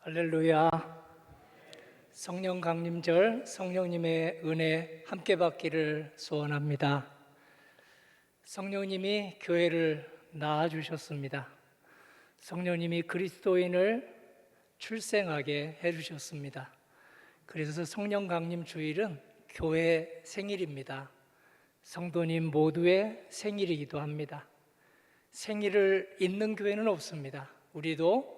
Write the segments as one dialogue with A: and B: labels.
A: 할렐루야. 성령 강림절 성령님의 은혜 함께 받기를 소원합니다. 성령님이 교회를 낳아주셨습니다. 성령님이 그리스도인을 출생하게 해주셨습니다. 그래서 성령 강림 주일은 교회 생일입니다. 성도님 모두의 생일이기도 합니다. 생일을 잊는 교회는 없습니다. 우리도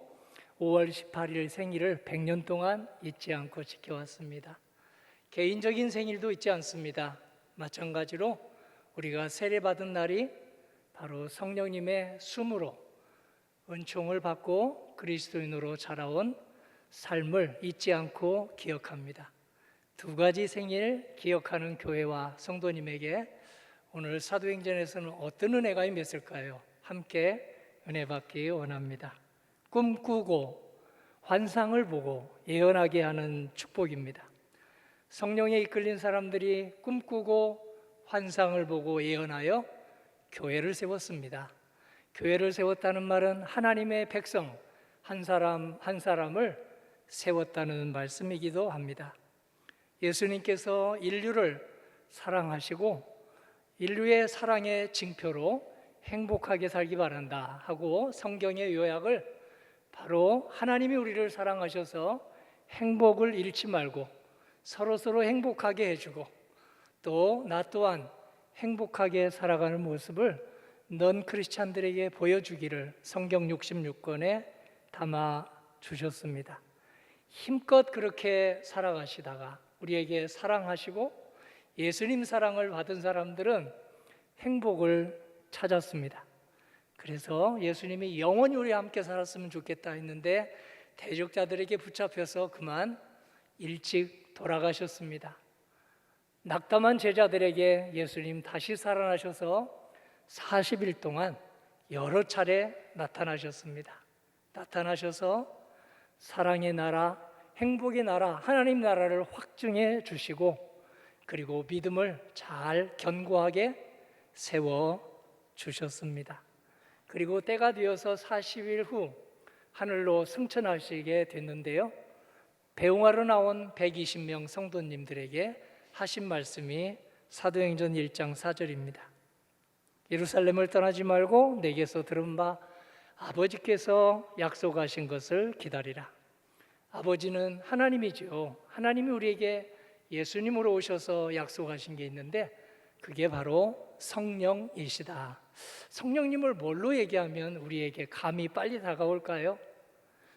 A: 5월 18일 생일을 100년 동안 잊지 않고 지켜왔습니다. 개인적인 생일도 잊지 않습니다. 마찬가지로 우리가 세례받은 날이 바로 성령님의 숨으로 은총을 받고 그리스도인으로 자라온 삶을 잊지 않고 기억합니다. 두 가지 생일 기억하는 교회와 성도님에게 오늘 사도행전에서는 어떤 은혜가 임했을까요? 함께 은혜 받기 원합니다. 꿈꾸고 환상을 보고 예언하게 하는 축복입니다. 성령에 이끌린 사람들이 꿈꾸고 환상을 보고 예언하여 교회를 세웠습니다. 교회를 세웠다는 말은 하나님의 백성 한 사람 한 사람을 세웠다는 말씀이기도 합니다. 예수님께서 인류를 사랑하시고 인류의 사랑의 징표로 행복하게 살기 바란다 하고 성경의 요약을 바로 하나님이 우리를 사랑하셔서 행복을 잃지 말고 서로서로 행복하게 해주고 또 나 또한 행복하게 살아가는 모습을 넌 크리스찬들에게 보여주기를 성경 66권에 담아 주셨습니다. 힘껏 그렇게 살아가시다가 우리에게 사랑하시고 예수님 사랑을 받은 사람들은 행복을 찾았습니다. 그래서 예수님이 영원히 우리와 함께 살았으면 좋겠다 했는데 대적자들에게 붙잡혀서 그만 일찍 돌아가셨습니다. 낙담한 제자들에게 예수님 다시 살아나셔서 40일 동안 여러 차례 나타나셨습니다. 나타나셔서 사랑의 나라, 행복의 나라, 하나님 나라를 확증해 주시고 그리고 믿음을 잘 견고하게 세워 주셨습니다. 그리고 때가 되어서 40일 후 하늘로 승천하시게 됐는데요, 배웅하러 나온 120명 성도님들에게 하신 말씀이 사도행전 1장 4절입니다. 예루살렘을 떠나지 말고 내게서 들은 바 아버지께서 약속하신 것을 기다리라. 아버지는 하나님이죠. 하나님이 우리에게 예수님으로 오셔서 약속하신 게 있는데 그게 바로 성령이시다. 성령님을 뭘로 얘기하면 우리에게 감이 빨리 다가올까요?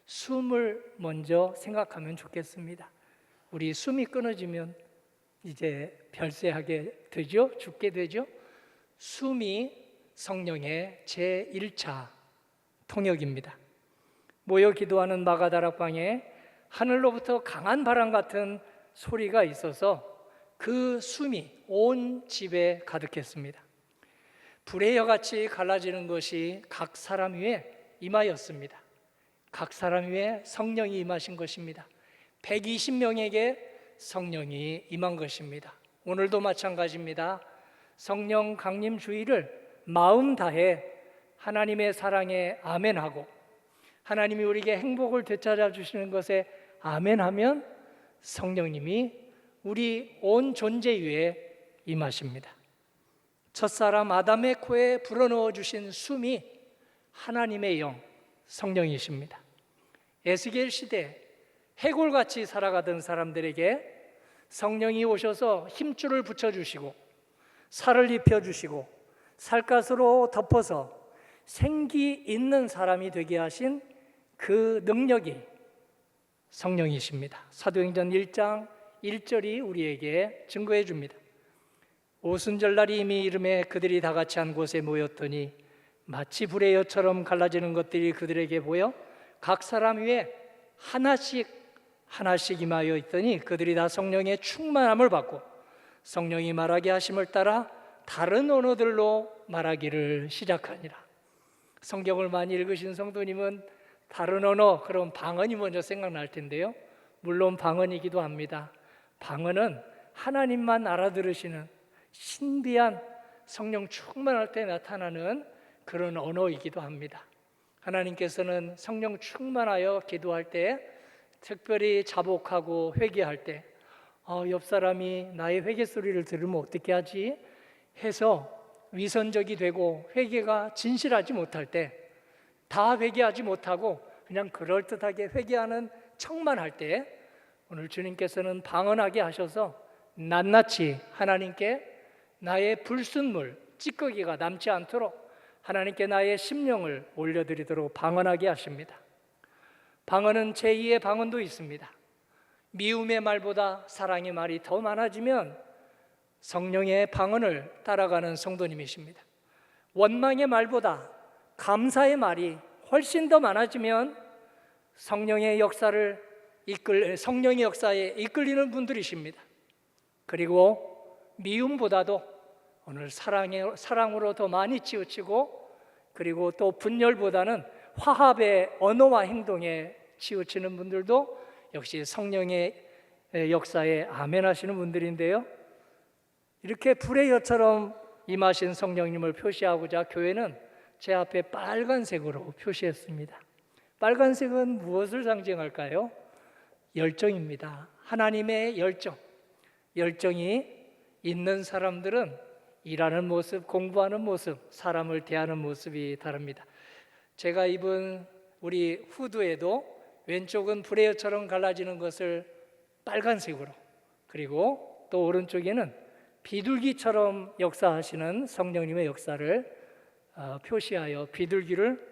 A: 숨을 먼저 생각하면 좋겠습니다. 우리 숨이 끊어지면 이제 별세하게 되죠? 죽게 되죠? 숨이 성령의 제1차 통역입니다. 모여 기도하는 마가다락방에 하늘로부터 강한 바람 같은 소리가 있어서 그 숨이 온 집에 가득했습니다. 불의 여같이 갈라지는 것이 각 사람 위에 임하였습니다. 각 사람 위에 성령이 임하신 것입니다. 120명에게 성령이 임한 것입니다. 오늘도 마찬가지입니다. 성령 강림 주일을 마음 다해 하나님의 사랑에 아멘하고 하나님이 우리에게 행복을 되찾아 주시는 것에 아멘하면 성령님이 우리 온 존재 위에 임하십니다. 첫사람 아담의 코에 불어넣어 주신 숨이 하나님의 영 성령이십니다. 에스겔 시대 해골같이 살아가던 사람들에게 성령이 오셔서 힘줄을 붙여주시고 살을 입혀주시고 살갗으로 덮어서 생기 있는 사람이 되게 하신 그 능력이 성령이십니다. 사도행전 1장 1절이 우리에게 증거해 줍니다. 오순절날이 이미 이름에 그들이 다 같이 한 곳에 모였더니 마치 불의 여처럼 갈라지는 것들이 그들에게 보여 각 사람 위에 하나씩 임하여 있더니 그들이 다 성령의 충만함을 받고 성령이 말하게 하심을 따라 다른 언어들로 말하기를 시작하니라. 성경을 많이 읽으신 성도님은 다른 언어, 그럼 방언이 먼저 생각날 텐데요, 물론 방언이기도 합니다. 방언은 하나님만 알아들으시는 신비한 성령 충만할 때 나타나는 그런 언어이기도 합니다. 하나님께서는 성령 충만하여 기도할 때 특별히 자복하고 회개할 때 옆 사람이 나의 회개 소리를 들으면 어떻게 하지? 해서 위선적이 되고 회개가 진실하지 못할 때, 다 회개하지 못하고 그냥 그럴듯하게 회개하는 척만 할 때, 오늘 주님께서는 방언하게 하셔서 낱낱이 하나님께 나의 불순물, 찌꺼기가 남지 않도록 하나님께 나의 심령을 올려드리도록 방언하게 하십니다. 방언은 제2의 방언도 있습니다. 미움의 말보다 사랑의 말이 더 많아지면 성령의 방언을 따라가는 성도님이십니다. 원망의 말보다 감사의 말이 훨씬 더 많아지면 성령의 역사에 이끌리는 분들이십니다. 그리고 미움보다도 오늘 사랑으로 더 많이 치우치고, 그리고 또 분열보다는 화합의 언어와 행동에 치우치는 분들도 역시 성령의 역사에 아멘 하시는 분들인데요, 이렇게 불의 여처럼 임하신 성령님을 표시하고자 교회는 제 앞에 빨간색으로 표시했습니다. 빨간색은 무엇을 상징할까요? 열정입니다. 하나님의 열정. 열정이 있는 사람들은 일하는 모습, 공부하는 모습, 사람을 대하는 모습이 다릅니다. 제가 입은 우리 후드에도 왼쪽은 불의 여처럼 갈라지는 것을 빨간색으로, 그리고 또 오른쪽에는 비둘기처럼 역사하시는 성령님의 역사를 표시하여 비둘기를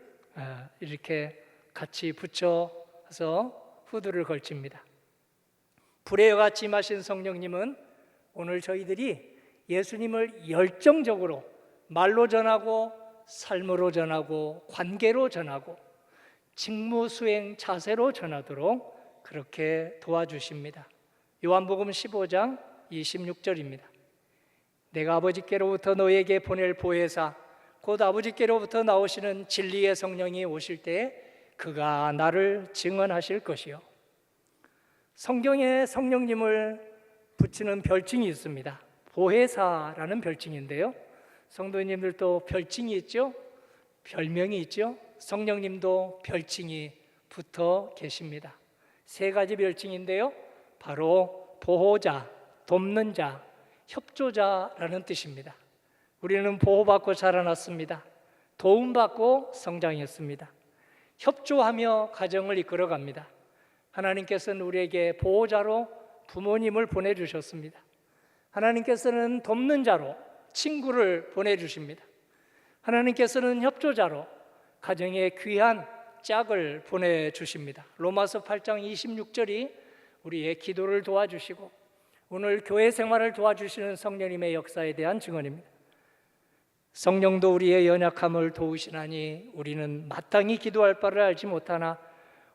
A: 이렇게 같이 붙여서 후드를 걸칩니다. 불의 여같이 임하신 성령님은 오늘 저희들이 예수님을 열정적으로 말로 전하고 삶으로 전하고 관계로 전하고 직무 수행 자세로 전하도록 그렇게 도와주십니다. 요한복음 15장 26절입니다. 내가 아버지께로부터 너희에게 보낼 보혜사 곧 아버지께로부터 나오시는 진리의 성령이 오실 때에 그가 나를 증언하실 것이요. 성경에 성령님을 붙이는 별칭이 있습니다. 보혜사라는 별칭인데요, 성도님들도 별칭이 있죠? 별명이 있죠? 성령님도 별칭이 붙어 계십니다. 세 가지 별칭인데요, 바로 보호자, 돕는 자, 협조자라는 뜻입니다. 우리는 보호받고 자라났습니다. 도움받고 성장했습니다. 협조하며 가정을 이끌어갑니다. 하나님께서는 우리에게 보호자로 부모님을 보내주셨습니다. 하나님께서는 돕는 자로 친구를 보내주십니다. 하나님께서는 협조자로 가정에 귀한 짝을 보내주십니다. 로마서 8장 26절이 우리의 기도를 도와주시고 오늘 교회 생활을 도와주시는 성령님의 역사에 대한 증언입니다. 성령도 우리의 연약함을 도우시나니 우리는 마땅히 기도할 바를 알지 못하나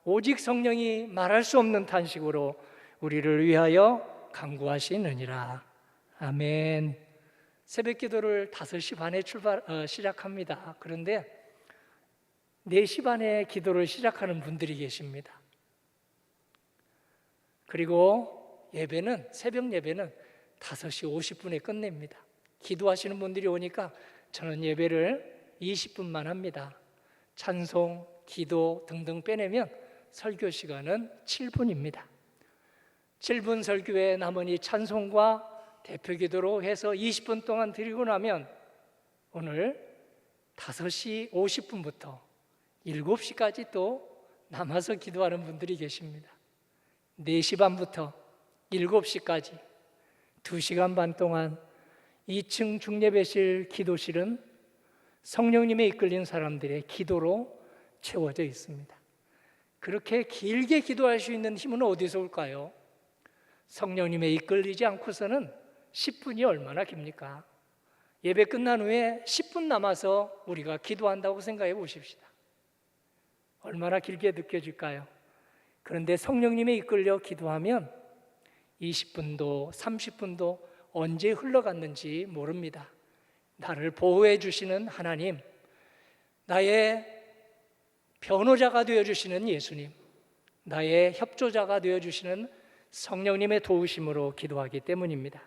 A: 오직 성령이 말할 수 없는 탄식으로 우리를 위하여 간구하시느니라. 아멘. 새벽 기도를 5시 반에 시작합니다. 그런데 4시 반에 기도를 시작하는 분들이 계십니다. 그리고 예배는, 새벽 예배는 5시 50분에 끝냅니다. 기도하시는 분들이 오니까 저는 예배를 20분만 합니다. 찬송, 기도 등등 빼내면 설교 시간은 7분입니다. 7분 설교에 남은 찬송과 대표 기도로 해서 20분 동안 드리고 나면 오늘 5시 50분부터 7시까지 또 남아서 기도하는 분들이 계십니다. 4시 반부터 7시까지 2시간 반 동안 2층 중예배실 기도실은 성령님에 이끌린 사람들의 기도로 채워져 있습니다. 그렇게 길게 기도할 수 있는 힘은 어디서 올까요? 성령님에 이끌리지 않고서는 10분이 얼마나 깁니까? 예배 끝난 후에 10분 남아서 우리가 기도한다고 생각해 보십시다. 얼마나 길게 느껴질까요? 그런데 성령님에 이끌려 기도하면 20분도 30분도 언제 흘러갔는지 모릅니다. 나를 보호해 주시는 하나님, 나의 변호자가 되어주시는 예수님, 나의 협조자가 되어주시는 성령님의 도우심으로 기도하기 때문입니다.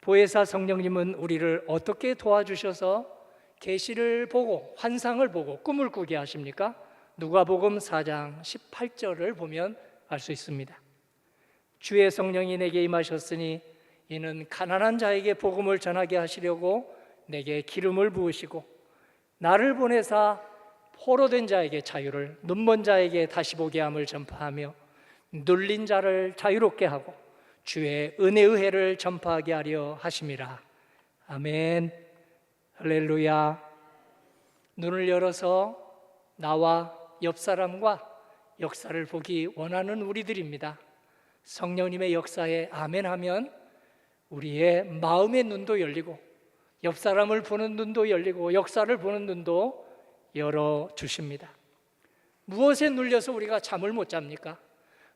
A: 보혜사 성령님은 우리를 어떻게 도와주셔서 계시를 보고 환상을 보고 꿈을 꾸게 하십니까? 누가복음 4장 18절을 보면 알 수 있습니다. 주의 성령이 내게 임하셨으니 이는 가난한 자에게 복음을 전하게 하시려고 내게 기름을 부으시고 나를 보내사 포로된 자에게 자유를, 눈먼 자에게 다시 보게 함을 전파하며 눌린 자를 자유롭게 하고 주의 은혜의 해를 전파하게 하려 하심이라. 아멘. 할렐루야. 눈을 열어서 나와 옆 사람과 역사를 보기 원하는 우리들입니다. 성령님의 역사에 아멘 하면 우리의 마음의 눈도 열리고 옆 사람을 보는 눈도 열리고 역사를 보는 눈도 열어주십니다. 무엇에 눌려서 우리가 잠을 못 잡니까?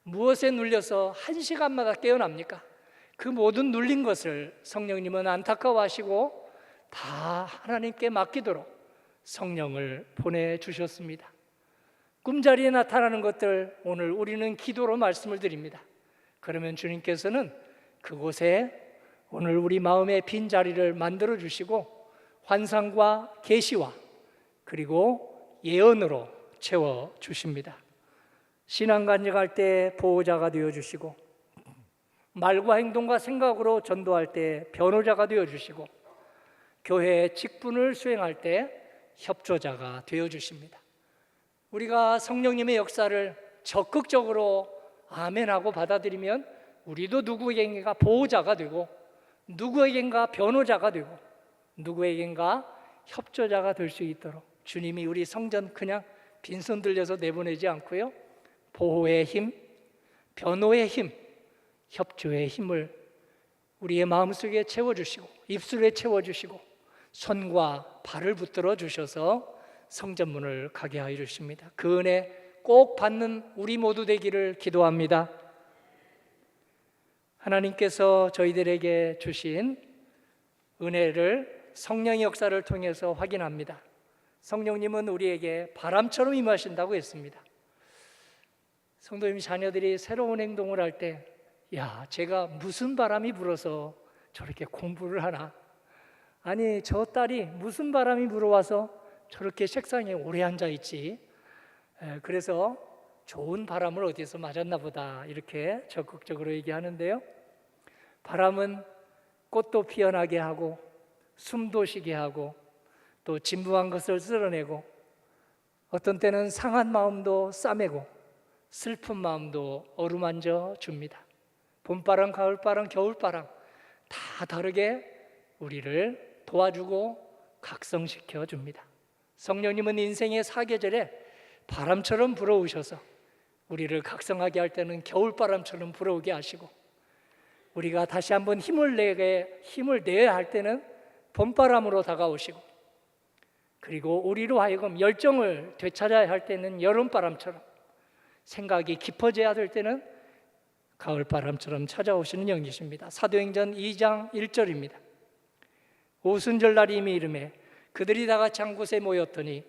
A: 무엇에 눌려서 1시간마다 깨어납니까? 그 모든 눌린 것을 성령님은 안타까워하시고 다 하나님께 맡기도록 성령을 보내주셨습니다. 꿈자리에 나타나는 것들 오늘 우리는 기도로 말씀을 드립니다. 그러면 주님께서는 그곳에 오늘 우리 마음의 빈자리를 만들어 주시고 환상과 계시와 그리고 예언으로 채워 주십니다. 신앙 간증할 때 보호자가 되어 주시고 말과 행동과 생각으로 전도할 때 변호자가 되어 주시고 교회의 직분을 수행할 때 협조자가 되어 주십니다. 우리가 성령님의 역사를 적극적으로 아멘하고 받아들이면 우리도 누구에겐가 보호자가 되고 누구에겐가 변호자가 되고 누구에겐가 협조자가 될 수 있도록 주님이 우리 성전 그냥 빈손 들려서 내보내지 않고요, 보호의 힘, 변호의 힘, 협조의 힘을 우리의 마음속에 채워주시고 입술에 채워주시고 손과 발을 붙들어 주셔서 성전문을 가게 하여 주십니다. 그 은혜 꼭 받는 우리 모두 되기를 기도합니다. 하나님께서 저희들에게 주신 은혜를 성령의 역사를 통해서 확인합니다. 성령님은 우리에게 바람처럼 임하신다고 했습니다. 성도님 자녀들이 새로운 행동을 할 때 제가 무슨 바람이 불어서 저렇게 공부를 하나? 아니 저 딸이 무슨 바람이 불어와서 저렇게 책상에 오래 앉아 있지? 그래서 좋은 바람을 어디서 맞았나 보다 이렇게 적극적으로 얘기하는데요, 바람은 꽃도 피어나게 하고 숨도 쉬게 하고 또 진부한 것을 쓸어내고 어떤 때는 상한 마음도 싸매고 슬픈 마음도 어루만져 줍니다. 봄바람, 가을바람, 겨울바람 다 다르게 우리를 도와주고 각성시켜 줍니다. 성령님은 인생의 사계절에 바람처럼 불어오셔서 우리를 각성하게 할 때는 겨울바람처럼 불어오게 하시고 우리가 다시 한번 힘을 내야 할 때는 봄바람으로 다가오시고 그리고 우리로 하여금 열정을 되찾아야 할 때는 여름바람처럼 생각이 깊어져야 될 때는 가을바람처럼 찾아오시는 영이십니다. 사도행전 2장 1절입니다. 오순절 날이 이미 이르매 그들이 다 같이 한 곳에 모였더니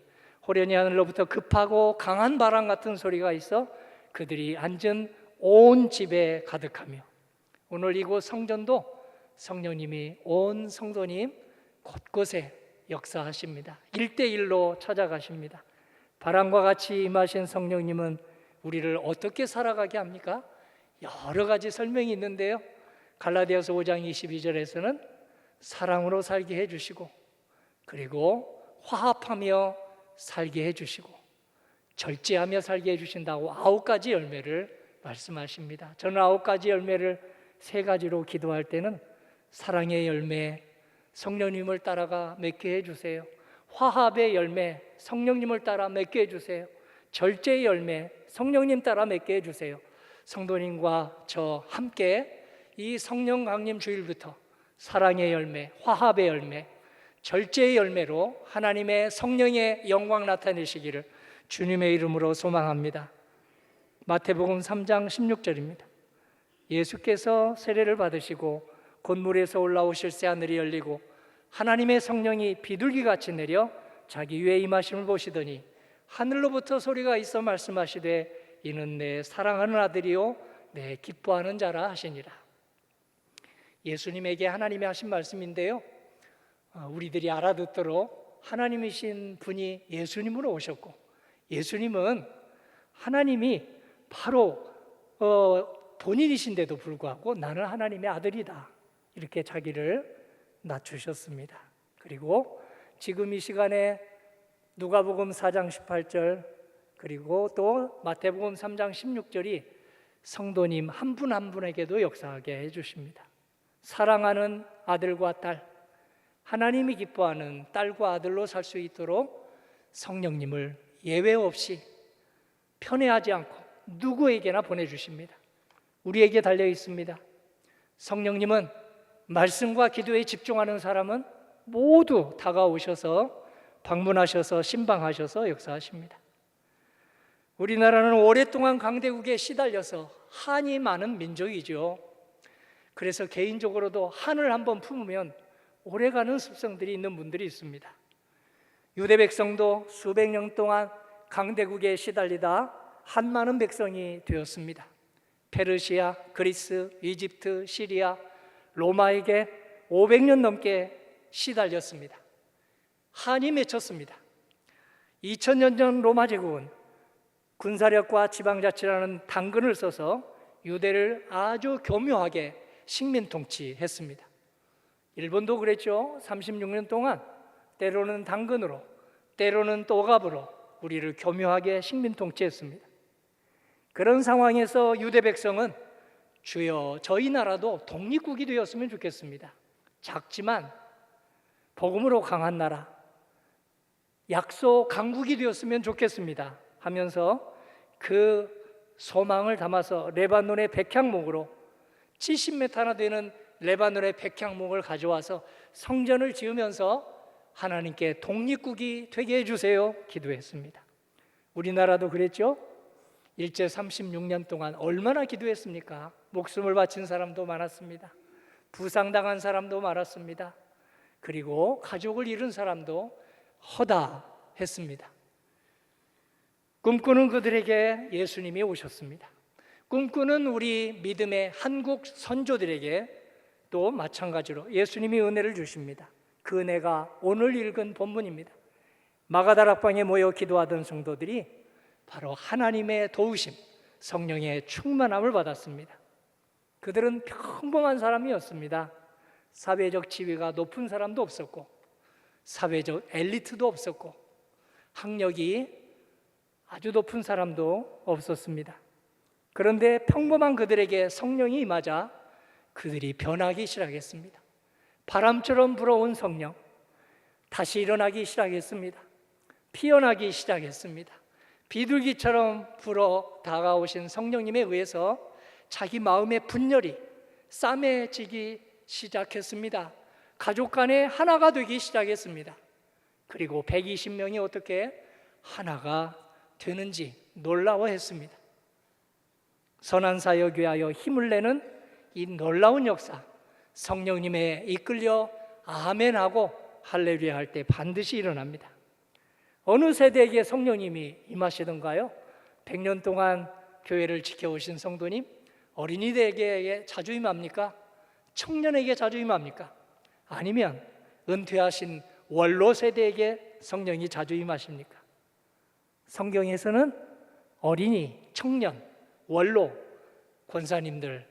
A: 호련히 하늘로부터 급하고 강한 바람 같은 소리가 있어 그들이 앉은 온 집에 가득하며, 오늘 이곳 성전도 성령님이 온 성도님 곳곳에 역사하십니다. 1대1로 찾아가십니다. 바람과 같이 임하신 성령님은 우리를 어떻게 살아가게 합니까? 여러 가지 설명이 있는데요, 갈라디아서 5장 22절에서는 사랑으로 살게 해주시고 그리고 화합하며 살게 해주시고 절제하며 살게 해주신다고 9가지 열매를 말씀하십니다. 저는 9가지 열매를 3가지로 기도할 때는 사랑의 열매, 성령님을 따라가 맺게 해주세요. 화합의 열매, 성령님을 따라 맺게 해주세요. 절제의 열매, 성령님 따라 맺게 해주세요. 성도님과 저 함께 이 성령 강림 주일부터 사랑의 열매, 화합의 열매, 절제의 열매로 하나님의 성령의 영광 나타내시기를 주님의 이름으로 소망합니다. 마태복음 3장 16절입니다. 예수께서 세례를 받으시고 곧 물에서 올라오실 새 하늘이 열리고 하나님의 성령이 비둘기같이 내려 자기 위에 임하심을 보시더니 하늘로부터 소리가 있어 말씀하시되 이는 내 사랑하는 아들이요 내 기뻐하는 자라 하시니라. 예수님에게 하나님이 하신 말씀인데요, 우리들이 알아듣도록 하나님이신 분이 예수님으로 오셨고 예수님은 하나님이 바로 본인이신데도 불구하고 나는 하나님의 아들이다, 이렇게 자기를 낮추셨습니다. 그리고 지금 이 시간에 누가복음 4장 18절 그리고 또 마태복음 3장 16절이 성도님 한 분 한 분에게도 역사하게 해주십니다. 사랑하는 아들과 딸, 하나님이 기뻐하는 딸과 아들로 살 수 있도록 성령님을 예외 없이 편애하지 않고 누구에게나 보내주십니다. 우리에게 달려 있습니다. 성령님은 말씀과 기도에 집중하는 사람은 모두 다가오셔서 방문하셔서 신방하셔서 역사하십니다. 우리나라는 오랫동안 강대국에 시달려서 한이 많은 민족이죠. 그래서 개인적으로도 한을 한번 품으면 오래가는 습성들이 있는 분들이 있습니다. 유대 백성도 수백 년 동안 강대국에 시달리다 한 많은 백성이 되었습니다. 페르시아, 그리스, 이집트, 시리아, 로마에게 500년 넘게 시달렸습니다. 한이 맺혔습니다. 2000년 전 로마 제국은 군사력과 지방자치라는 당근을 써서 유대를 아주 교묘하게 식민 통치했습니다. 일본도 그랬죠. 36년 동안 때로는 당근으로, 때로는 또갑으로 우리를 교묘하게 식민 통치했습니다. 그런 상황에서 유대 백성은 주여 저희 나라도 독립국이 되었으면 좋겠습니다. 작지만 복음으로 강한 나라, 약소 강국이 되었으면 좋겠습니다 하면서 그 소망을 담아서 레바논의 백향목으로 70m나 되는 레바논의 백향목을 가져와서 성전을 지으면서 하나님께 독립국이 되게 해주세요 기도했습니다. 우리나라도 그랬죠. 일제 36년 동안 얼마나 기도했습니까? 목숨을 바친 사람도 많았습니다. 부상당한 사람도 많았습니다. 그리고 가족을 잃은 사람도 허다했습니다. 꿈꾸는 그들에게 예수님이 오셨습니다. 꿈꾸는 우리 믿음의 한국 선조들에게 또 마찬가지로 예수님이 은혜를 주십니다. 그 은혜가 오늘 읽은 본문입니다. 마가다락방에 모여 기도하던 성도들이 바로 하나님의 도우심, 성령의 충만함을 받았습니다. 그들은 평범한 사람이었습니다. 사회적 지위가 높은 사람도 없었고 사회적 엘리트도 없었고 학력이 아주 높은 사람도 없었습니다. 그런데 평범한 그들에게 성령이 임하자 그들이 변하기 시작했습니다. 바람처럼 불어온 성령, 다시 일어나기 시작했습니다. 피어나기 시작했습니다. 비둘기처럼 불어 다가오신 성령님에 의해서 자기 마음의 분열이 싸매지기 시작했습니다. 가족 간에 하나가 되기 시작했습니다. 그리고 120명이 어떻게 하나가 되는지 놀라워했습니다. 선한 사역 위하여 힘을 내는 이 놀라운 역사, 성령님에 이끌려 아멘하고 할렐루야 할 때 반드시 일어납니다. 어느 세대에게 성령님이 임하시던가요? 100년 동안 교회를 지켜오신 성도님, 어린이들에게 자주 임합니까? 청년에게 자주 임합니까? 아니면 은퇴하신 원로 세대에게 성령이 자주 임하십니까? 성경에서는 어린이, 청년, 원로, 권사님들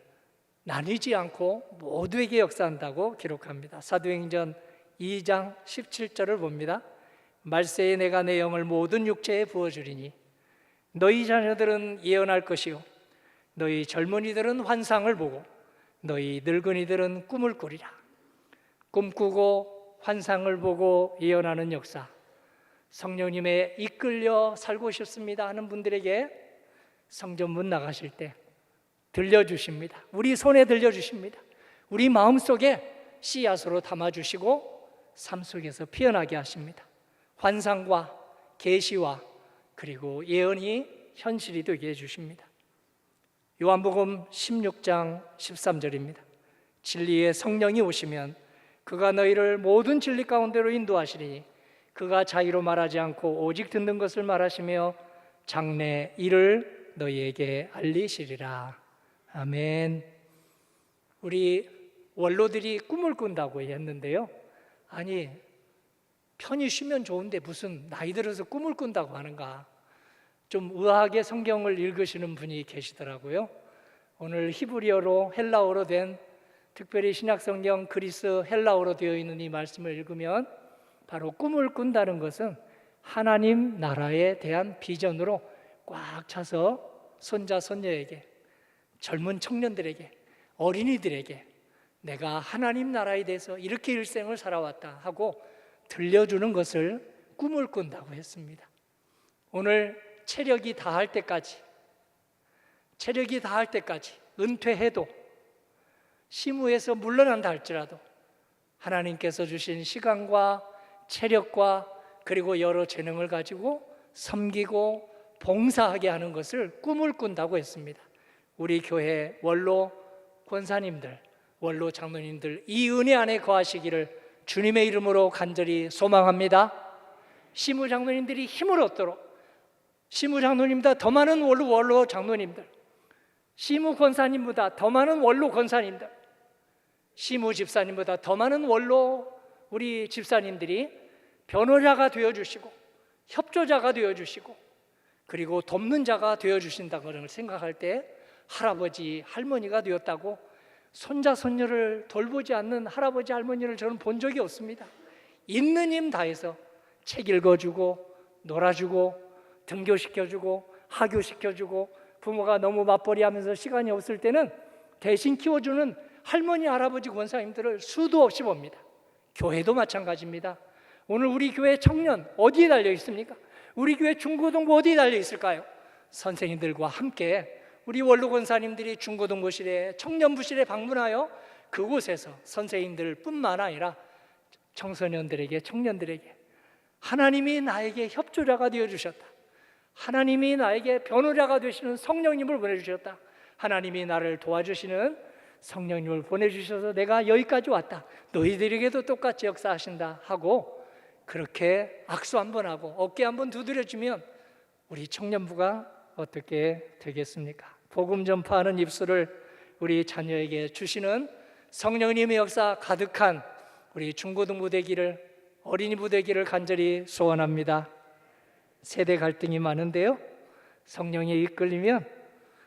A: 나뉘지 않고 모두에게 역사한다고 기록합니다. 사도행전 2장 17절을 봅니다. 말세에 내가 내 영을 모든 육체에 부어주리니 너희 자녀들은 예언할 것이요 너희 젊은이들은 환상을 보고 너희 늙은이들은 꿈을 꾸리라. 꿈꾸고 환상을 보고 예언하는 역사, 성령님에 이끌려 살고 싶습니다 하는 분들에게 성전문 나가실 때 들려주십니다. 우리 손에 들려주십니다. 우리 마음속에 씨앗으로 담아주시고 삶 속에서 피어나게 하십니다. 환상과 계시와 그리고 예언이 현실이 되게 해주십니다. 요한복음 16장 13절입니다. 진리의 성령이 오시면 그가 너희를 모든 진리 가운데로 인도하시리니 그가 자의로 말하지 않고 오직 듣는 것을 말하시며 장래 일을 너희에게 알리시리라. 아멘. 우리 원로들이 꿈을 꾼다고 했는데요. 아니, 편히 쉬면 좋은데 무슨 나이 들어서 꿈을 꾼다고 하는가? 좀 의아하게 성경을 읽으시는 분이 계시더라고요. 오늘 히브리어로 헬라어로 된, 특별히 신약성경 그리스 헬라어로 되어 있는 이 말씀을 읽으면 바로 꿈을 꾼다는 것은 하나님 나라에 대한 비전으로 꽉 차서 손자 손녀에게, 젊은 청년들에게, 어린이들에게 내가 하나님 나라에 대해서 이렇게 일생을 살아왔다 하고 들려주는 것을 꿈을 꾼다고 했습니다. 오늘 체력이 다할 때까지 은퇴해도, 시무에서 물러난다 할지라도 하나님께서 주신 시간과 체력과 그리고 여러 재능을 가지고 섬기고 봉사하게 하는 것을 꿈을 꾼다고 했습니다. 우리 교회 원로 권사님들, 원로 장로님들, 이 은혜 안에 거하시기를 주님의 이름으로 간절히 소망합니다. 시무 장로님들이 힘을 얻도록, 시무 장로님보다 더 많은 원로 장로님들, 시무 권사님보다 더 많은 원로 권사님들, 시무 집사님보다 더 많은 원로 우리 집사님들이 변호자가 되어주시고 협조자가 되어주시고 그리고 돕는 자가 되어주신다는 걸 생각할 때 할아버지, 할머니가 되었다고 손자, 손녀를 돌보지 않는 할아버지, 할머니를 저는 본 적이 없습니다. 있는 힘 다해서 책 읽어주고 놀아주고 등교시켜주고 하교시켜주고 부모가 너무 맞벌이하면서 시간이 없을 때는 대신 키워주는 할머니, 할아버지 권사님들을 수도 없이 봅니다. 교회도 마찬가지입니다. 오늘 우리 교회 청년 어디에 달려 있습니까? 우리 교회 중고등부 어디에 달려 있을까요? 선생님들과 함께 우리 원로 권사님들이 중고등부실에, 청년부실에 방문하여 그곳에서 선생님들 뿐만 아니라 청소년들에게, 청년들에게 하나님이 나에게 협조자가 되어주셨다, 하나님이 나에게 변호자가 되시는 성령님을 보내주셨다, 하나님이 나를 도와주시는 성령님을 보내주셔서 내가 여기까지 왔다, 너희들에게도 똑같이 역사하신다 하고 그렇게 악수 한번 하고 어깨 한번 두드려주면 우리 청년부가 어떻게 되겠습니까? 복음 전파하는 입술을 우리 자녀에게 주시는 성령님의 역사 가득한 우리 중고등부 되기를, 어린이부 되기를 간절히 소원합니다. 세대 갈등이 많은데요, 성령에 이끌리면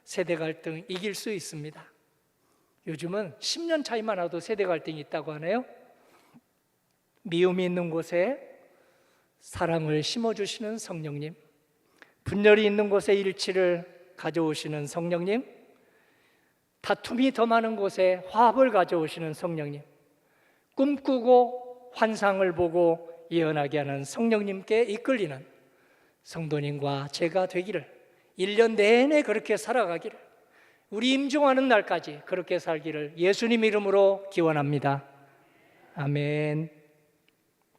A: 세대 갈등 이길 수 있습니다. 요즘은 10년 차이만 나도 세대 갈등이 있다고 하네요. 미움이 있는 곳에 사랑을 심어주시는 성령님, 분열이 있는 곳에 일치를 가져오시는 성령님, 다툼이 더 많은 곳에 화합을 가져오시는 성령님, 꿈꾸고 환상을 보고 예언하게 하는 성령님께 이끌리는 성도님과 제가 되기를, 1년 내내 그렇게 살아가기를, 우리 임종하는 날까지 그렇게 살기를 예수님 이름으로 기원합니다. 아멘.